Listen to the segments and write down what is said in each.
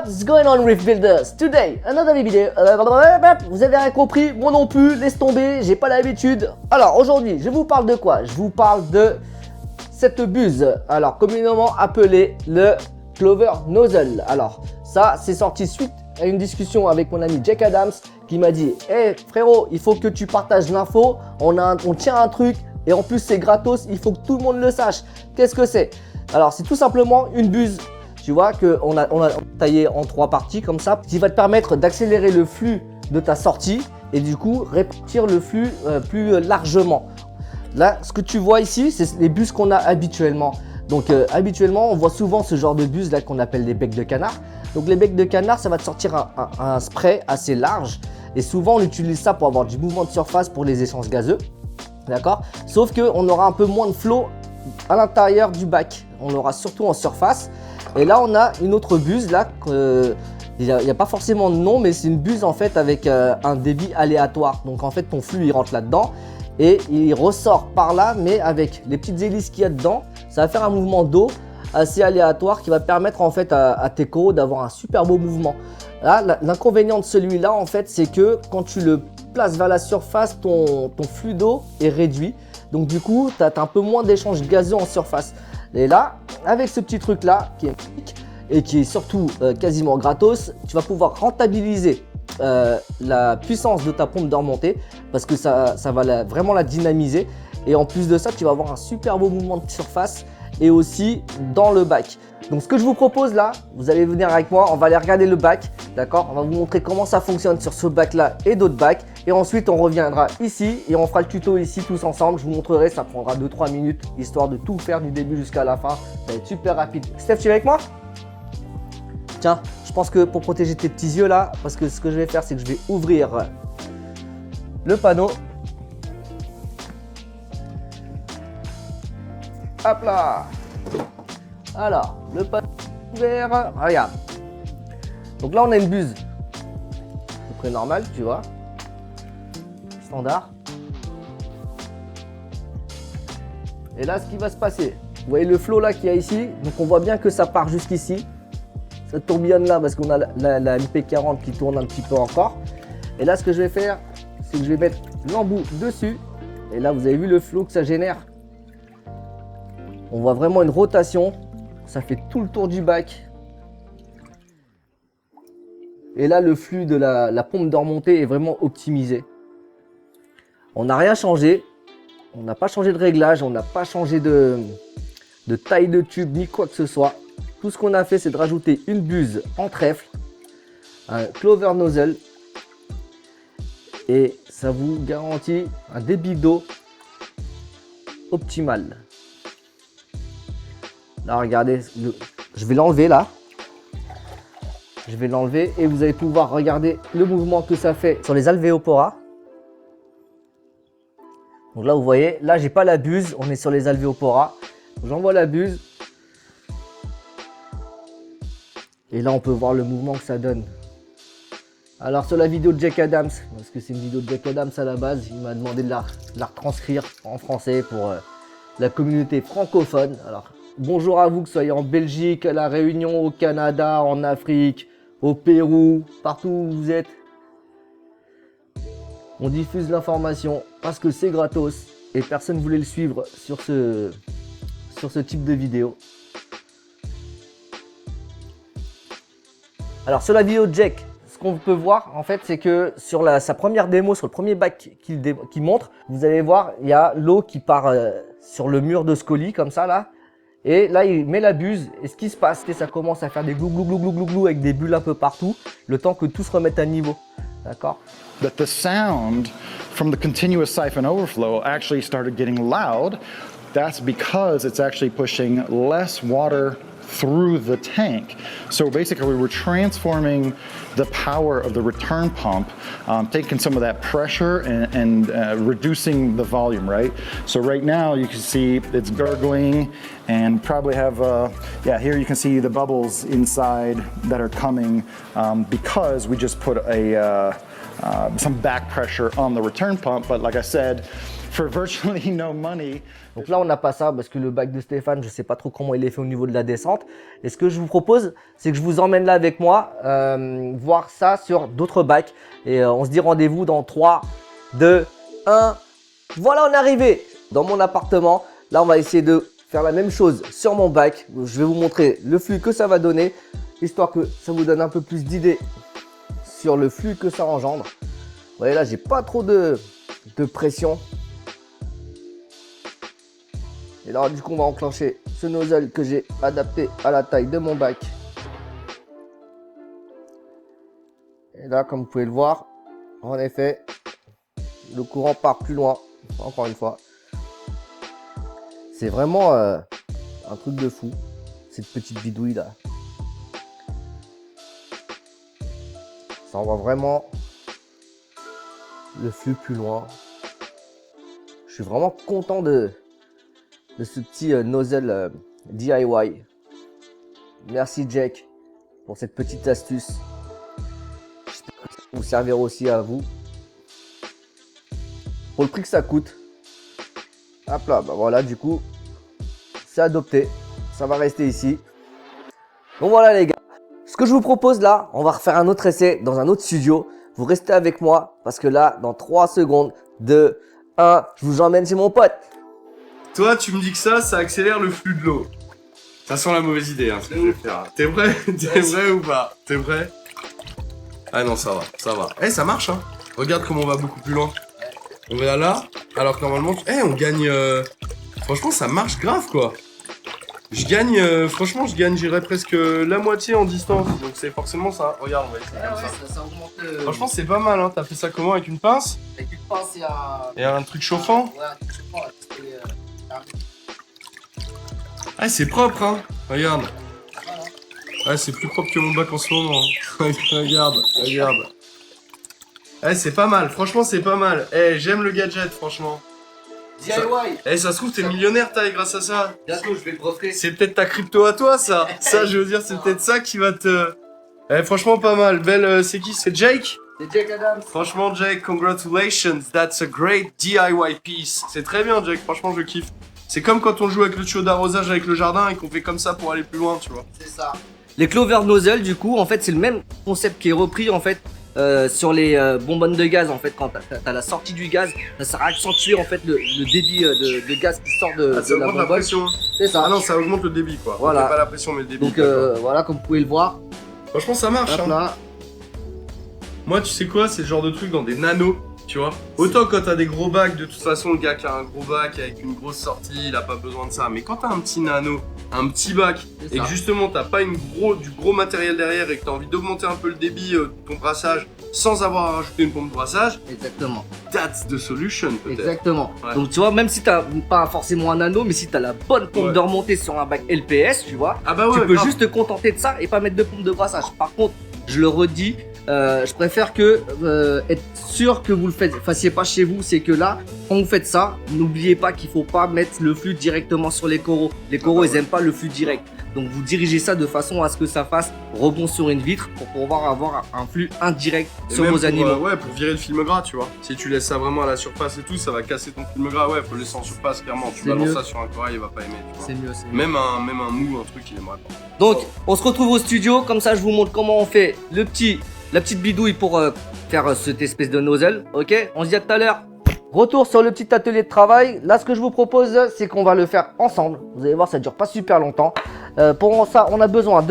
What's going on with builders? Today, another video. Vous avez rien compris, moi non plus, laisse tomber, j'ai pas l'habitude. Alors aujourd'hui, je vous parle de quoi? Je vous parle de cette buse, alors communément appelée le Clover Nozzle. Alors ça, c'est sorti suite à une discussion avec mon ami Jack Adams qui m'a dit hey, frérot, il faut que tu partages l'info, on tient un truc et en plus c'est gratos, il faut que tout le monde le sache. Qu'est-ce que c'est? Alors c'est tout simplement une buse. Tu vois qu'on a taillé en 3 parties comme ça, qui va te permettre d'accélérer le flux de ta sortie et du coup répartir le flux plus largement. Là, ce que tu vois ici, c'est les buses qu'on a habituellement. Donc habituellement, on voit souvent ce genre de buses là qu'on appelle les becs de canard. Donc les becs de canard, ça va te sortir un spray assez large et souvent on utilise ça pour avoir du mouvement de surface pour les échanges gazeux. D'accord? Sauf qu'on aura un peu moins de flow à l'intérieur du bac. On l'aura surtout en surface. Et là, on a une autre buse là. Il n'y a pas forcément de nom, mais c'est une buse en fait avec un débit aléatoire. Donc en fait, ton flux il rentre là-dedans et il ressort par là, mais avec les petites hélices qu'il y a dedans, ça va faire un mouvement d'eau assez aléatoire qui va permettre en fait à tes coraux d'avoir un super beau mouvement. Là, l'inconvénient de celui-là en fait, c'est que quand tu le places vers la surface, ton flux d'eau est réduit. Donc du coup, tu as un peu moins d'échanges gazeux en surface. Et là, avec ce petit truc là qui est magique et qui est surtout quasiment gratos, tu vas pouvoir rentabiliser la puissance de ta pompe de remontée parce que ça va vraiment la dynamiser. Et en plus de ça, tu vas avoir un super beau mouvement de surface et aussi dans le bac. Donc ce que je vous propose là, vous allez venir avec moi, on va aller regarder le bac, d'accord? On va vous montrer comment ça fonctionne sur ce bac là et d'autres bacs. Et ensuite on reviendra ici et on fera le tuto ici tous ensemble. Je vous montrerai, ça prendra 2-3 minutes histoire de tout faire du début jusqu'à la fin. Ça va être super rapide. Steph, tu es avec moi? Tiens, je pense que pour protéger tes petits yeux là, parce que ce que je vais faire, c'est que je vais ouvrir le panneau. Hop là. Alors, le panneau ouvert. Regarde. Donc là, on a une buse. À peu près normal, tu vois. Standard. Et là, ce qui va se passer, vous voyez le flot là qu'il y a ici. Donc on voit bien que ça part jusqu'ici. Ça tourbillonne là parce qu'on a la MP40 qui tourne un petit peu encore. Et là, ce que je vais faire, c'est que je vais mettre l'embout dessus. Et là, vous avez vu le flot que ça génère. On voit vraiment une rotation. Ça fait tout le tour du bac. Et là, le flux de la pompe de remontée est vraiment optimisé. On n'a rien changé. On n'a pas changé de réglage. On n'a pas changé de taille de tube ni quoi que ce soit. Tout ce qu'on a fait, c'est de rajouter une buse en trèfle, un Clover Nozzle. Et ça vous garantit un débit d'eau optimal. Là, regardez, je vais l'enlever là. Je vais l'enlever et vous allez pouvoir regarder le mouvement que ça fait sur les alvéoporas. Donc là, vous voyez, là, j'ai pas la buse, on est sur les alvéoporas. J'envoie la buse. Et là, on peut voir le mouvement que ça donne. Alors, sur la vidéo de Jack Adams, parce que c'est une vidéo de Jack Adams à la base, il m'a demandé de la retranscrire en français pour la communauté francophone. Alors, bonjour à vous, que ce soit en Belgique, à La Réunion, au Canada, en Afrique, au Pérou, partout où vous êtes. On diffuse l'information parce que c'est gratos et personne ne voulait le suivre sur ce type de vidéo. Alors sur la vidéo de Jack, ce qu'on peut voir en fait, c'est que sur sa première démo, sur le premier bac qu'il montre, vous allez voir, il y a l'eau qui part sur le mur de Scully comme ça là. Et là, il met la buse et ce qui se passe, c'est que ça commence à faire des glou glou glou glou glou glou avec des bulles un peu partout, le temps que tout se remette à niveau. D'accord? That the sound from the continuous siphon overflow actually started getting loud. That's because it's actually pushing less water through the tank. So basically we're transforming the power of the return pump, taking some of that pressure and reducing the volume, right? So right now you can see it's gurgling and probably have, yeah, here you can see the bubbles inside that are coming because we just put some back pressure on the return pump. But like I said, for virtually no money. Donc là, on n'a pas ça parce que le bac de Stéphane, je ne sais pas trop comment il est fait au niveau de la descente. Et ce que je vous propose, c'est que je vous emmène là avec moi, voir ça sur d'autres bacs. Et on se dit rendez-vous dans 3, 2, 1. Voilà, on est arrivé dans mon appartement. Là, on va essayer de faire la même chose sur mon bac. Je vais vous montrer le flux que ça va donner, histoire que ça vous donne un peu plus d'idées sur le flux que ça engendre. Vous voyez là, j'ai pas trop de pression. Et là, du coup, on va enclencher ce nozzle que j'ai adapté à la taille de mon bac. Et là, comme vous pouvez le voir, en effet, le courant part plus loin. Encore une fois. C'est vraiment un truc de fou, cette petite bidouille là. Ça envoie vraiment le flux plus loin. Je suis vraiment content de ce petit nozzle DIY. Merci Jack pour cette petite astuce. J'espère que ça va vous servir aussi à vous. Pour le prix que ça coûte. Hop là, bah voilà, du coup, c'est adopté. Ça va rester ici. Donc voilà les gars. Ce que je vous propose là, on va refaire un autre essai dans un autre studio. Vous restez avec moi parce que là, dans 3 secondes, 2, 1, je vous emmène chez mon pote. Toi, tu me dis que ça accélère le flux de l'eau. Ça sent la mauvaise idée, hein, ce que je vais faire. T'es vrai? T'es vrai ou pas? T'es vrai? Ah non, ça va, ça va. Eh, ça marche, hein. Regarde comment on va beaucoup plus loin. On va là, alors que normalement, on gagne... Franchement, ça marche grave, quoi. Je gagne, franchement, j'irais presque la moitié en distance. Donc c'est forcément ça. Regarde, on va essayer comme ça. Ça augmente. Franchement, c'est pas mal, hein. T'as fait ça comment? Avec une pince? Avec une pince Et un truc chauffant? Ouais, un truc chauffant. Ah, c'est propre, hein. Regarde. Ah, c'est plus propre que mon bac en ce moment. Hein. Regarde, regarde. Eh, c'est pas mal, franchement, c'est pas mal. Eh, j'aime le gadget, franchement. DIY. Eh, ça se trouve, t'es millionnaire, taille, grâce à ça. Bientôt, je vais le refaire. C'est peut-être ta crypto à toi, ça. Ça, je veux dire, c'est peut-être ça qui va te... Eh, franchement, pas mal. Belle, c'est qui? C'est Jake? C'est Jake Adams. Franchement, Jake, congratulations. That's a great DIY piece. C'est très bien, Jake. Franchement, je kiffe. C'est comme quand on joue avec le tuyau d'arrosage avec le jardin et qu'on fait comme ça pour aller plus loin, tu vois. C'est ça. Les clover nozzle, du coup, en fait, c'est le même concept qui est repris, en fait, sur les bonbonnes de gaz. En fait, quand t'as la sortie du gaz, ça sert à accentuer, en fait, le débit de gaz qui sort de Ça la augmente la bonbonne. pression. C'est ça. Ah non, ça augmente le débit, quoi. Voilà. On fait pas la pression, mais le débit. Donc, d'accord. voilà, comme vous pouvez le voir. Franchement, ça marche, Hop hein. là. Moi, tu sais quoi, c'est le genre de truc dans des nanos, tu vois. Autant quand t'as des gros bacs, de toute façon, le gars qui a un gros bac avec une grosse sortie, il a pas besoin de ça. Mais quand t'as un petit nano, un petit bac, C'est et ça. que justement t'as pas du gros matériel derrière et que t'as envie d'augmenter un peu le débit de ton brassage sans avoir à rajouter une pompe de brassage, Exactement. that's the solution peut-être. Exactement. Ouais. Donc, tu vois, même si t'as pas forcément un anneau, mais si t'as la bonne pompe Ouais. de remontée sur un bac LPS, tu vois, Ah bah ouais, tu peux grave. juste te contenter de ça et pas mettre de pompe de brassage. Par contre, je le redis, je préfère que être sûr que vous le fassiez pas chez vous. C'est que là, quand vous faites ça, n'oubliez pas qu'il faut pas mettre le flux directement sur les coraux. Les coraux, bah ils ouais. aiment pas le flux direct. Donc vous dirigez ça de façon à ce que ça fasse rebond sur une vitre pour pouvoir avoir un flux indirect Et sur même vos pour, animaux. ouais, pour virer le film gras, tu vois. Si tu laisses ça vraiment à la surface et tout, ça va casser ton film gras. Ouais, faut le laisser en surface, clairement. Tu C'est balances mieux. ça sur un corail, il va pas aimer, tu vois. C'est mieux, c'est mieux. Même un mou, un truc, il aimerait pas. Donc, on se retrouve au studio. Comme ça, je vous montre comment on fait la petite bidouille pour faire cette espèce de nozzle. Ok, on se dit à tout à l'heure. Retour sur le petit atelier de travail. Là, ce que je vous propose, c'est qu'on va le faire ensemble. Vous allez voir, ça dure pas super longtemps. Pour ça, on a besoin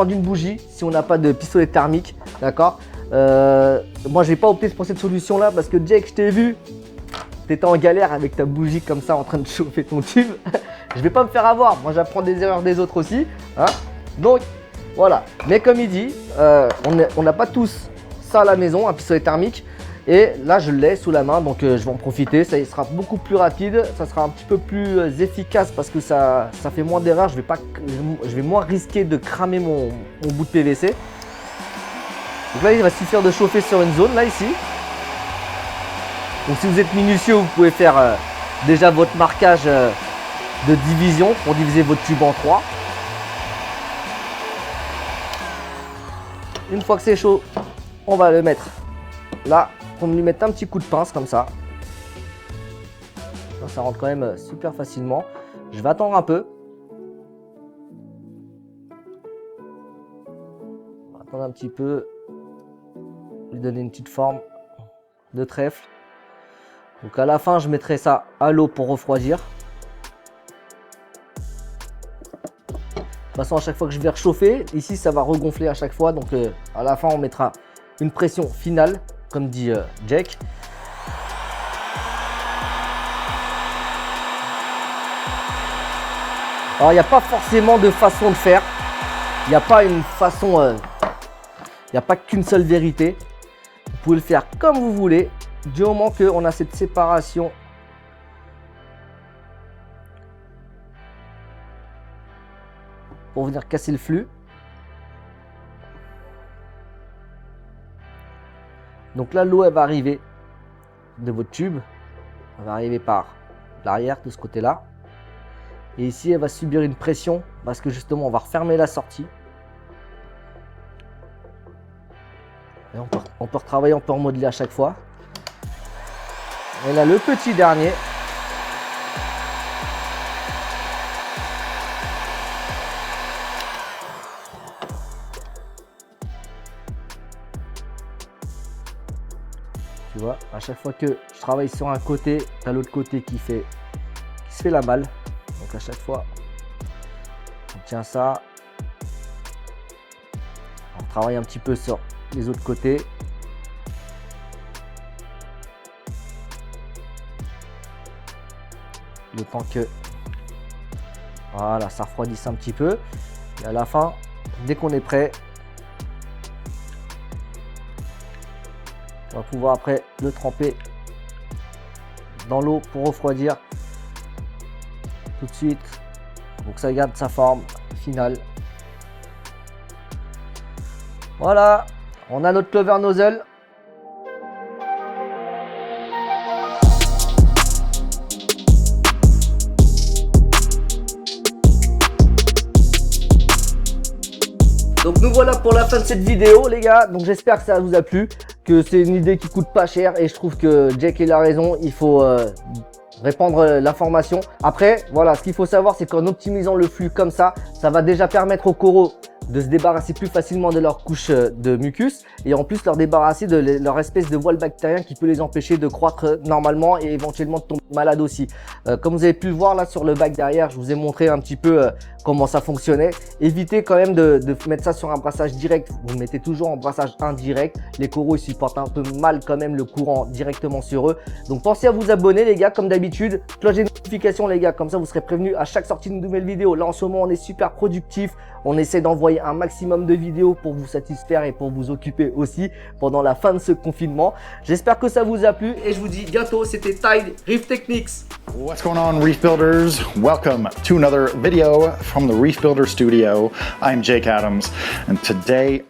d'une bougie si on n'a pas de pistolet thermique. D'accord. Moi, j'ai pas opté pour cette solution-là parce que Jake, je t'ai vu. T'étais en galère avec ta bougie comme ça en train de chauffer ton tube. Je vais pas me faire avoir. Moi, j'apprends des erreurs des autres aussi. Hein. Donc, voilà. Mais comme il dit, on n'a pas tous ça à la maison, un pistolet thermique. Et là, je l'ai sous la main, donc je vais en profiter. Ça sera beaucoup plus rapide, ça sera un petit peu plus efficace parce que ça fait moins d'erreurs. Je vais moins risquer de cramer mon bout de PVC. Donc là, il va suffire de chauffer sur une zone, là, ici. Donc si vous êtes minutieux, vous pouvez faire déjà votre marquage de division pour diviser votre tube en 3. Une fois que c'est chaud, on va le mettre là, pour lui mettre un petit coup de pince comme ça. Ça rentre quand même super facilement. Je vais attendre un peu. On va attendre un petit peu. Lui donner une petite forme de trèfle. Donc à la fin, je mettrai ça à l'eau pour refroidir. De toute façon, à chaque fois que je vais réchauffer, ici, ça va regonfler à chaque fois. Donc à la fin, on mettra une pression finale, comme dit Jack. Alors, il n'y a pas forcément de façon de faire. Il n'y a pas une façon... il n'y a pas qu'une seule vérité. Vous pouvez le faire comme vous voulez. Du moment qu'on a cette séparation. Pour venir casser le flux. Donc là, l'eau, elle va arriver de votre tube. Elle va arriver par l'arrière, de ce côté-là. Et ici, elle va subir une pression parce que justement, on va refermer la sortie. Et on peut retravailler, on peut remodeler à chaque fois. Et là, le petit dernier. Tu vois, à chaque fois que je travaille sur un côté, tu as l'autre côté qui se fait la balle. Donc à chaque fois, on tient ça. On travaille un petit peu sur les autres côtés. Le temps que voilà, ça refroidisse un petit peu. Et à la fin, dès qu'on est prêt, on va pouvoir après le tremper dans l'eau pour refroidir tout de suite. Donc ça garde sa forme finale. Voilà, on a notre clover nozzle. Donc nous voilà pour la fin de cette vidéo les gars, donc j'espère que ça vous a plu, que c'est une idée qui coûte pas cher et je trouve que Jack il a raison, il faut répandre l'information. Après voilà, ce qu'il faut savoir c'est qu'en optimisant le flux comme ça va déjà permettre aux coraux de se débarrasser plus facilement de leur couche de mucus et en plus leur débarrasser de leur espèce de voile bactérien qui peut les empêcher de croître normalement et éventuellement de tomber malade aussi. Comme vous avez pu le voir là sur le bac derrière, je vous ai montré un petit peu comment ça fonctionnait. Évitez quand même de mettre ça sur un brassage direct, vous le mettez toujours en brassage indirect. Les coraux ils supportent un peu mal quand même le courant directement sur eux. Donc pensez à vous abonner les gars comme d'habitude, cloche des notifications les gars, comme ça vous serez prévenus à chaque sortie d'une nouvelle vidéo. Là en ce moment on est super productif, on essaie d'envoyer un maximum de vidéos pour vous satisfaire et pour vous occuper aussi pendant la fin de ce confinement. J'espère que ça vous a plu et je vous dis bientôt. C'était Tide Reef Techniques. What's going on, Reef Builders? Welcome to another video from the Reef Builder Studio. I'm Jake Adams, and today